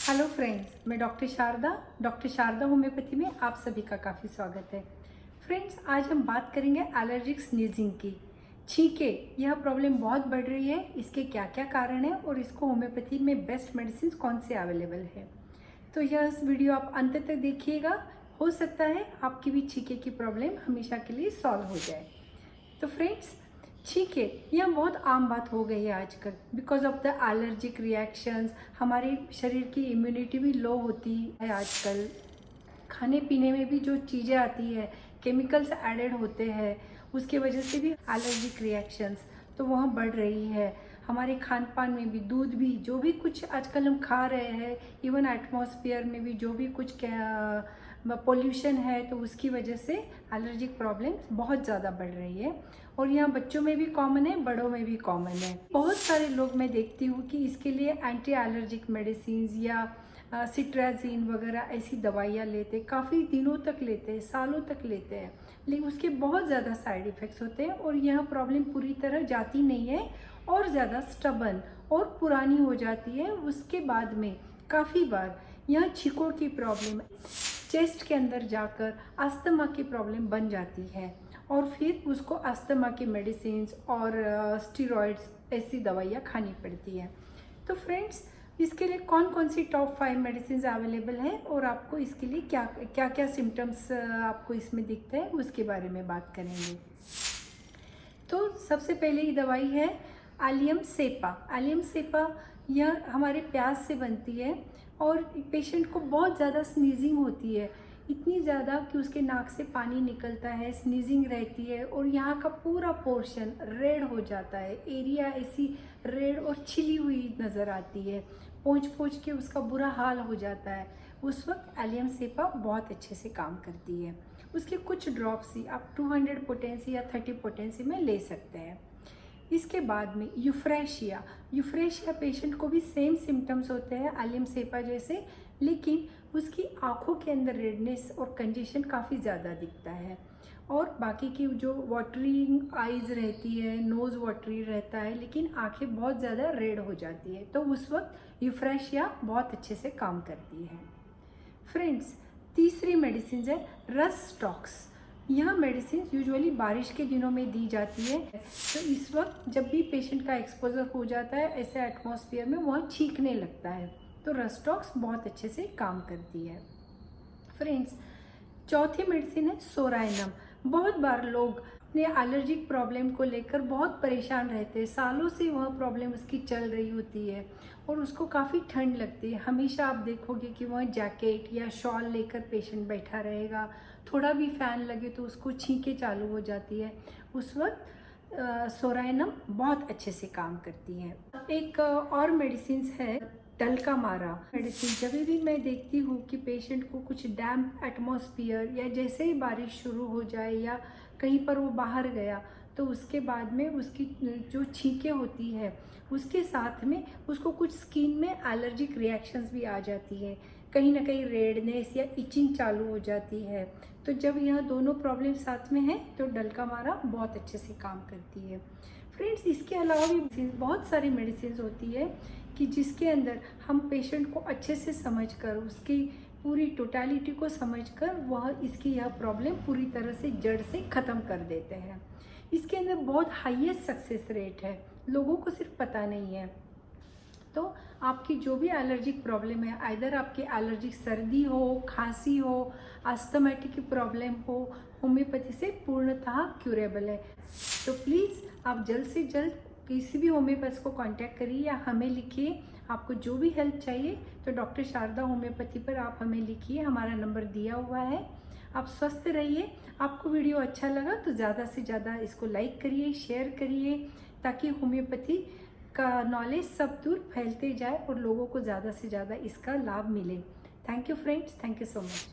Hello friends, मैं doctor Sharda homeopathy में आप सभी का काफ़ी स्वागत है। फ्रेंड्स, आज हम बात करेंगे एलर्जिक स्नीजिंग की। छींके, यह प्रॉब्लम बहुत बढ़ रही है। इसके क्या क्या कारण हैं और इसको होम्योपैथी में बेस्ट मेडिसिन कौन से अवेलेबल है, तो यह वीडियो आप अंत तक देखिएगा। हो सकता है आपकी भी छींके की प्रॉब्लम हमेशा के लिए सॉल्व हो जाए। तो फ्रेंड्स, छींके यह बहुत आम बात हो गई है आजकल। Because of the allergic reactions हमारे शरीर की इम्यूनिटी भी लो होती है आजकल। खाने पीने में भी जो चीज़ें आती है, केमिकल्स एडेड होते हैं, उसके वजह से भी एलर्जिक रिएक्शंस तो वह बढ़ रही है। हमारे खान पान में भी, दूध भी, जो भी कुछ आजकल हम खा रहे हैं, इवन एटमॉस्फेयर में भी जो भी कुछ पोल्यूशन है, तो उसकी वजह से एलर्जिक प्रॉब्लम्स बहुत ज़्यादा बढ़ रही है। और यहाँ बच्चों में भी कॉमन है, बड़ों में भी कॉमन है। बहुत सारे लोग मैं देखती हूँ कि इसके लिए एंटी एलर्जिक मेडिसिन या सिट्राजीन वगैरह ऐसी दवाइयाँ लेते, काफ़ी दिनों तक लेते हैं, सालों तक लेते हैं, लेकिन उसके बहुत ज़्यादा साइड इफ़ेक्ट्स होते हैं और यह प्रॉब्लम पूरी तरह जाती नहीं है और ज़्यादा स्टबन और पुरानी हो जाती है। उसके बाद में काफ़ी बार यह छींकों की प्रॉब्लम चेस्ट के अंदर जाकर अस्थमा की प्रॉब्लम बन जाती है और फिर उसको अस्थमा की मेडिसिन और स्टीरॉइड्स ऐसी दवाइयाँ खानी पड़ती हैं। तो फ्रेंड्स, इसके लिए कौन कौन सी टॉप 5 मेडिसिन अवेलेबल हैं और आपको इसके लिए क्या क्या क्या सिम्टम्स आपको इसमें दिखते हैं, उसके बारे में बात करेंगे। तो सबसे पहले ये दवाई है एलियम सेपा। एलियम सेपा यह हमारे प्याज से बनती है और पेशेंट को बहुत ज़्यादा स्नीजिंग होती है, इतनी ज़्यादा कि उसके नाक से पानी निकलता है, स्नीजिंग रहती है और यहाँ का पूरा पोर्शन रेड हो जाता है। एरिया ऐसी रेड और छिली हुई नज़र आती है, पोंछ पोंछ के उसका बुरा हाल हो जाता है। उस वक्त एलियम सेपा बहुत अच्छे से काम करती है। उसके कुछ ड्रॉप्स ही आप 200 पोटेंसी या 30 पोटेंसी में ले सकते हैं। इसके बाद में यूफ्रेशिया पेशेंट को भी सेम सिम्टम्स होते हैं एलियम सेपा जैसे, लेकिन उसकी आँखों के अंदर रेडनेस और कंजेशन काफ़ी ज़्यादा दिखता है और बाकी की जो वाटरिंग आइज़ रहती है, नोज़ वाटरी रहता है, लेकिन आंखें बहुत ज़्यादा रेड हो जाती है। तो उस वक्त यूफ्रेशिया बहुत अच्छे से काम करती है। फ्रेंड्स, तीसरी मेडिसिन है रसटॉक्स। यह मेडिसिन यूजुअली बारिश के दिनों में दी जाती है। तो इस वक्त जब भी पेशेंट का एक्सपोजर हो जाता है ऐसे एटमॉस्फेयर में, वह छींकने लगता है, तो रसटॉक्स बहुत अच्छे से काम करती है। फ्रेंड्स, चौथी मेडिसिन है सोराइनम। बहुत बार लोग अपने एलर्जिक प्रॉब्लम को लेकर बहुत परेशान रहते हैं, सालों से वह प्रॉब्लम उसकी चल रही होती है और उसको काफ़ी ठंड लगती है। हमेशा आप देखोगे कि वह जैकेट या शॉल लेकर पेशेंट बैठा रहेगा, थोड़ा भी फ़ैन लगे तो उसको छींके चालू हो जाती है। उस वक्त सोराइनम बहुत अच्छे से काम करती है। एक और मेडिसिन है डलका मारा मेडिसिन। जब भी मैं देखती हूँ कि पेशेंट को कुछ डैम्प एटमॉस्फियर या जैसे ही बारिश शुरू हो जाए या कहीं पर वो बाहर गया, तो उसके बाद में उसकी जो छींकें होती है उसके साथ में उसको कुछ स्किन में एलर्जिक रिएक्शंस भी आ जाती है, कहीं ना कहीं रेडनेस या इचिंग चालू हो जाती है। तो जब यह दोनों प्रॉब्लम साथ में है तो डलका मारा बहुत अच्छे से काम करती है। फ्रेंड्स, इसके अलावा भी बहुत सारी मेडिसिन होती है कि जिसके अंदर हम पेशेंट को अच्छे से समझकर, उसकी पूरी टोटलिटी को समझकर वह इसकी यह प्रॉब्लम पूरी तरह से जड़ से ख़त्म कर देते हैं। इसके अंदर बहुत हाईएस्ट सक्सेस रेट है, लोगों को सिर्फ पता नहीं है। तो आपकी जो भी एलर्जिक प्रॉब्लम है, आइदर आपकी एलर्जिक सर्दी हो, खांसी हो, अस्थमेटिक की प्रॉब्लम हो, होम्योपैथी से पूर्णतः क्यूरेबल है। तो प्लीज़ आप जल्द से जल्द किसी भी होम्योपैथ को कांटेक्ट करिए या हमें लिखिए। आपको जो भी हेल्प चाहिए तो डॉक्टर शारदा होम्योपैथी पर आप हमें लिखिए, हमारा नंबर दिया हुआ है। आप स्वस्थ रहिए। आपको वीडियो अच्छा लगा तो ज़्यादा से ज़्यादा इसको लाइक करिए, शेयर करिए, ताकि होम्योपैथी का नॉलेज सब दूर फैलते जाए और लोगों को ज़्यादा से ज़्यादा इसका लाभ मिले। Thank you friends, thank you so much.